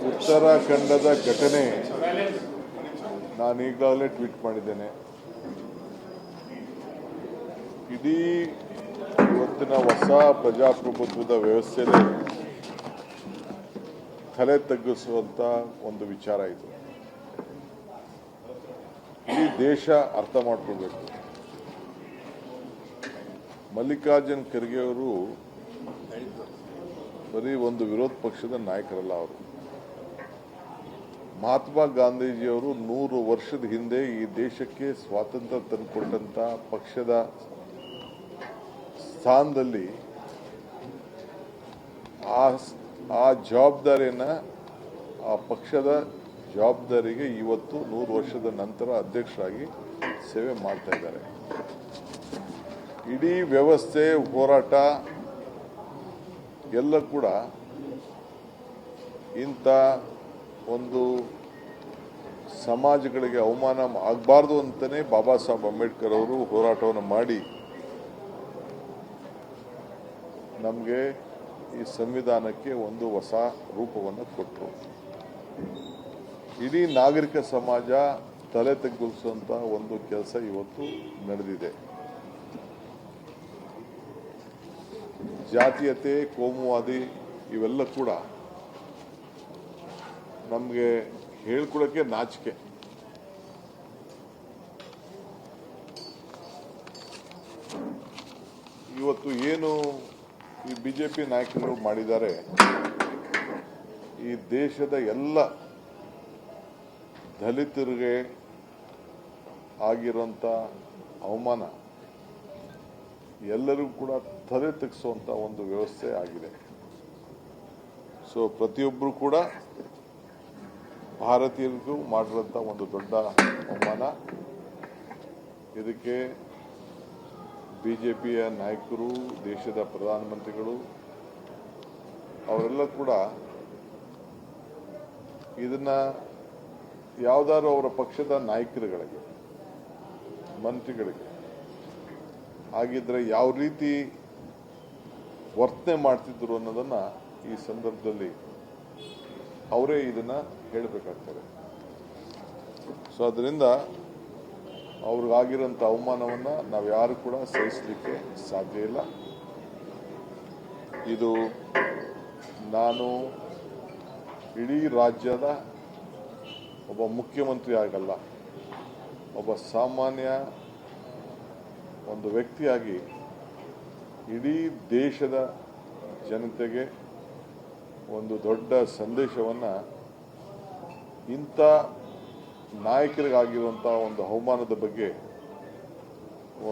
ಉತ್ತರಾಖಂಡದ ಘಟನೆ ನಾನು ಈಗಾಗಲೇ ಟ್ವೀಟ್ ಮಾಡಿದ್ದೇನೆ. ಇಡೀ ಇವತ್ತಿನ ಹೊಸ ಪ್ರಜಾಪ್ರಭುತ್ವದ ವ್ಯವಸ್ಥೆಯಲ್ಲಿ ತಲೆ ತಗ್ಗಿಸುವಂತ ಒಂದು ವಿಚಾರ ಇದು. ಇಡೀ ದೇಶ ಅರ್ಥ ಮಾಡ್ಕೊಳ್ಬೇಕು. ಮಲ್ಲಿಕಾರ್ಜುನ್ ಖರ್ಗೆ ಅವರು ಬರೀ ಒಂದು ವಿರೋಧ ಪಕ್ಷದ ನಾಯಕರಲ್ಲ. ಅವರು ಮಹಾತ್ಮ ಗಾಂಧೀಜಿಯವರು 100 ವರ್ಷದ ಹಿಂದೆ ಈ ದೇಶಕ್ಕೆ ಸ್ವಾತಂತ್ರ್ಯ ತಂದುಕೊಟ್ಟಂತ ಪಕ್ಷದ ಸ್ಥಾನದಲ್ಲಿ ಆ ಜವಾಬ್ದಾರಿಯನ್ನ, ಆ ಪಕ್ಷದ ಜವಾಬ್ದಾರಿಗೆ ಇವತ್ತು 100 ವರ್ಷದ ನಂತರ ಅಧ್ಯಕ್ಷರಾಗಿ ಸೇವೆ ಮಾಡ್ತಾ ಇದ್ದಾರೆ. ಇಡೀ ವ್ಯವಸ್ಥೆ, ಹೋರಾಟ ಎಲ್ಲ ಕೂಡ ಇಂಥ ಒಂದು ಸಮಾಜಗಳಿಗೆ ಅವಮಾನ ಆಗಬಾರ್ದು ಅಂತಲೇ ಬಾಬಾ ಸಾಹೇಬ್ ಅಂಬೇಡ್ಕರ್ ಅವರು ಹೋರಾಟವನ್ನು ಮಾಡಿ ನಮಗೆ ಈ ಸಂವಿಧಾನಕ್ಕೆ ಒಂದು ಹೊಸ ರೂಪವನ್ನು ಕೊಟ್ಟರು. ಇಡೀ ನಾಗರಿಕ ಸಮಾಜ ತಲೆ ತಗ್ಗಿಸುವಂತ ಒಂದು ಕೆಲಸ ಇವತ್ತು ನಡೆದಿದೆ. ಜಾತೀಯತೆ, ಕೋಮುವಾದಿ ಇವೆಲ್ಲ ಕೂಡ ನಮಗೆ ಹೇಳ್ಕೊಳಕ್ಕೆ ನಾಚಿಕೆ. ಇವತ್ತು ಏನು ಈ ಬಿಜೆಪಿ ನಾಯಕರು ಮಾಡಿದ್ದಾರೆ, ಈ ದೇಶದ ಎಲ್ಲ ದಲಿತರಿಗೆ ಆಗಿರುವಂತ ಅವಮಾನ ಎಲ್ಲರಿಗೂ ಕೂಡ ತಲೆ ತಗ್ಗಿಸುವಂತ ಒಂದು ವ್ಯವಸ್ಥೆ ಆಗಿದೆ. ಸೊ ಪ್ರತಿಯೊಬ್ಬರು ಕೂಡ ಭಾರತೀಯರಿಗೂ ಮಾಡಿರುವಂತ ಒಂದು ದೊಡ್ಡ ಅವಮಾನ. ಇದಕ್ಕೆ ಬಿಜೆಪಿಯ ನಾಯಕರು, ದೇಶದ ಪ್ರಧಾನಮಂತ್ರಿಗಳು ಅವರೆಲ್ಲ ಕೂಡ ಇದನ್ನ ಯಾವ್ದಾದ್ರು ಅವರ ಪಕ್ಷದ ನಾಯಕರುಗಳಿಗೆ, ಮಂತ್ರಿಗಳಿಗೆ ಆಗಿದ್ರೆ ಯಾವ ರೀತಿ ವರ್ತನೆ ಮಾಡ್ತಿದ್ರು ಅನ್ನೋದನ್ನ ಈ ಸಂದರ್ಭದಲ್ಲಿ ಅವರೇ ಇದನ್ನ ಹೇಳಬೇಕಾಗ್ತದೆ. ಸೊ ಅದರಿಂದ ಅವ್ರಿಗಾಗಿರೋಂಥ ಅವಮಾನವನ್ನ ನಾವು ಯಾರು ಕೂಡ ಸಹಿಸಲಿಕ್ಕೆ ಸಾಧ್ಯ ಇಲ್ಲ. ಇದು ನಾನು ಇಡೀ ರಾಜ್ಯದ ಒಬ್ಬ ಮುಖ್ಯಮಂತ್ರಿ ಆಗಲ್ಲ, ಒಬ್ಬ ಸಾಮಾನ್ಯ ಒಂದು ವ್ಯಕ್ತಿಯಾಗಿ ಇಡೀ ದೇಶದ ಜನತೆಗೆ ಒಂದು ದೊಡ್ಡ ಸಂದೇಶವನ್ನ, ಇಂಥ ನಾಯಕರಿಗಾಗಿರುವಂತಹ ಒಂದು ಅವಮಾನದ ಬಗ್ಗೆ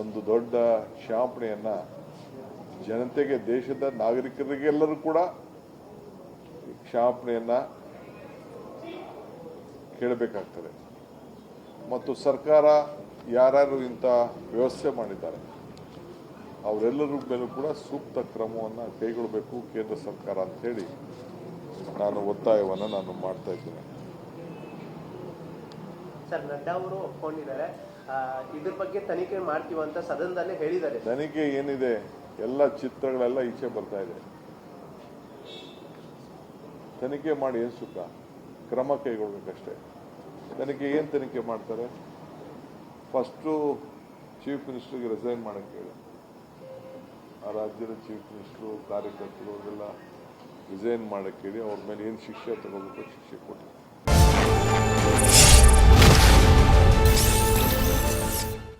ಒಂದು ದೊಡ್ಡ ಕ್ಷಮಾಪಣೆಯನ್ನ ಜನತೆಗೆ, ದೇಶದ ನಾಗರಿಕರಿಗೆ ಎಲ್ಲರೂ ಕೂಡ ಕ್ಷಮಾಪಣೆಯನ್ನ ಕೇಳಬೇಕಾಗ್ತದೆ. ಮತ್ತು ಸರ್ಕಾರ ಯಾರ್ಯಾರು ಇಂಥ ವ್ಯವಸ್ಥೆ ಮಾಡಿದ್ದಾರೆ ಅವರೆಲ್ಲರ ಮೇಲೂ ಕೂಡ ಸೂಕ್ತ ಕ್ರಮವನ್ನು ಕೈಗೊಳ್ಳಬೇಕು ಕೇಂದ್ರ ಸರ್ಕಾರ ಅಂತ ಹೇಳಿ ನಾನು ಒತ್ತಾಯವನ್ನು ನಾನು ಮಾಡ್ತಾ ಇದ್ದೇನೆ. ಸರ್, ನಡ್ಡಾ ಅವರು ಒಪ್ಕೊಂಡಿದ್ದಾರೆ, ಇದ್ರ ಬಗ್ಗೆ ತನಿಖೆ ಮಾಡ್ತೀವಿ ಅಂತ ಸದನದಲ್ಲೇ ಹೇಳಿದ್ದಾರೆ. ತನಿಖೆ ಏನಿದೆ, ಎಲ್ಲ ಚಿತ್ರಗಳೆಲ್ಲ ಈಚೆ ಬರ್ತಾ ಇದೆ. ತನಿಖೆ ಮಾಡಿ ಏನು ಸುಖ? ಕ್ರಮ ಕೈಗೊಳ್ಬೇಕಷ್ಟೇ. ತನಿಖೆ ಏನು ತನಿಖೆ ಮಾಡ್ತಾರೆ? ಫಸ್ಟು ಚೀಫ್ ಮಿನಿಸ್ಟರ್ಗೆ ರಿಸೈನ್ ಮಾಡಕ್ಕೆ ಹೇಳಿ. ಆ ರಾಜ್ಯದ ಚೀಫ್ ಮಿನಿಸ್ಟರು, ಕಾರ್ಯಕರ್ತರು ಅವರೆಲ್ಲ ರಿಸೈನ್ ಮಾಡಕ್ಕೆ ಹೇಳಿ. ಅವ್ರ ಮೇಲೆ ಏನು ಶಿಕ್ಷೆ ತಗೋಬೇಕು ಶಿಕ್ಷೆ ಕೊಡಿ.